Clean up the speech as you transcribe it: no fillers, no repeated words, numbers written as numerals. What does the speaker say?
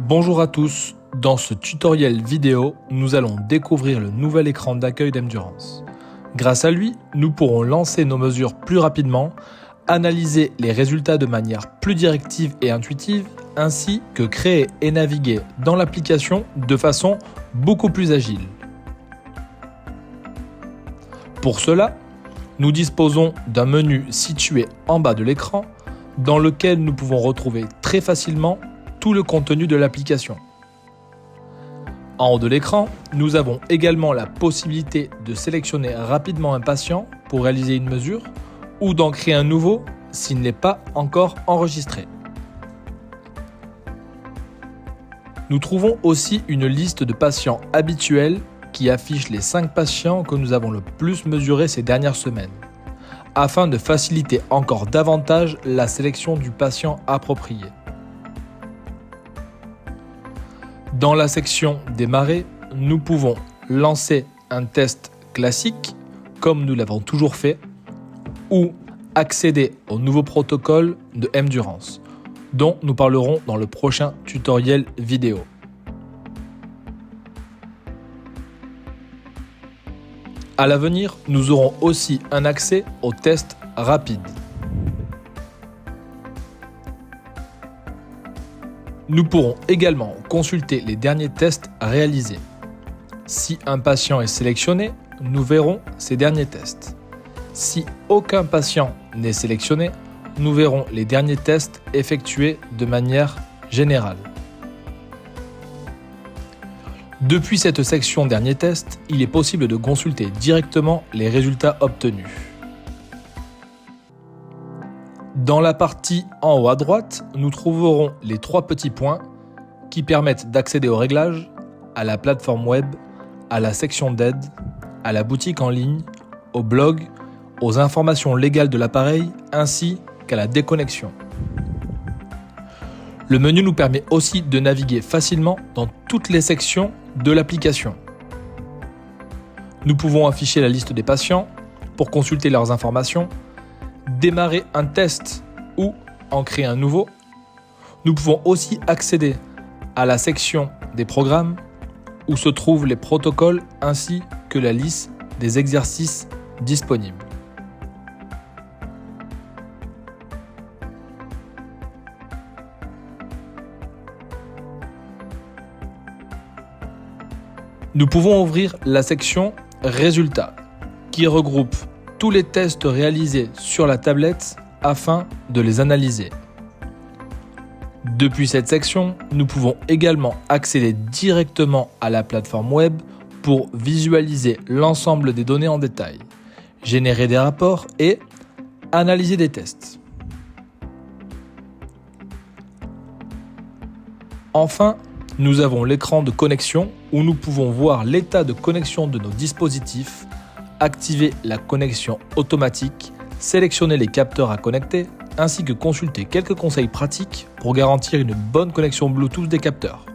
Bonjour à tous, dans ce tutoriel vidéo, nous allons découvrir le nouvel écran d'accueil d'Endurance. Grâce à lui, nous pourrons lancer nos mesures plus rapidement, analyser les résultats de manière plus directive et intuitive, ainsi que créer et naviguer dans l'application de façon beaucoup plus agile. Pour cela, nous disposons d'un menu situé en bas de l'écran, dans lequel nous pouvons retrouver très facilement tout le contenu de l'application. En haut de l'écran, nous avons également la possibilité de sélectionner rapidement un patient pour réaliser une mesure ou d'en créer un nouveau s'il n'est pas encore enregistré. Nous trouvons aussi une liste de patients habituels qui affiche les 5 patients que nous avons le plus mesurés ces dernières semaines, afin de faciliter encore davantage la sélection du patient approprié. Dans la section Démarrer, nous pouvons lancer un test classique, comme nous l'avons toujours fait, ou accéder au nouveau protocole de Endurance, dont nous parlerons dans le prochain tutoriel vidéo. À l'avenir, nous aurons aussi un accès au test rapide. Nous pourrons également consulter les derniers tests réalisés. Si un patient est sélectionné, nous verrons ces derniers tests. Si aucun patient n'est sélectionné, nous verrons les derniers tests effectués de manière générale. Depuis cette section Derniers tests, il est possible de consulter directement les résultats obtenus. Dans la partie en haut à droite, nous trouverons les 3 petits points qui permettent d'accéder aux réglages, à la plateforme web, à la section d'aide, à la boutique en ligne, au blog, aux informations légales de l'appareil ainsi qu'à la déconnexion. Le menu nous permet aussi de naviguer facilement dans toutes les sections de l'application. Nous pouvons afficher la liste des patients pour consulter leurs informations, démarrer un test ou en créer un nouveau. Nous pouvons aussi accéder à la section des programmes où se trouvent les protocoles ainsi que la liste des exercices disponibles. Nous pouvons ouvrir la section Résultats qui regroupe tous les tests réalisés sur la tablette afin de les analyser. Depuis cette section, nous pouvons également accéder directement à la plateforme web pour visualiser l'ensemble des données en détail, générer des rapports et analyser des tests. Enfin, nous avons l'écran de connexion où nous pouvons voir l'état de connexion de nos dispositifs, activer la connexion automatique, sélectionner les capteurs à connecter, ainsi que consulter quelques conseils pratiques pour garantir une bonne connexion Bluetooth des capteurs.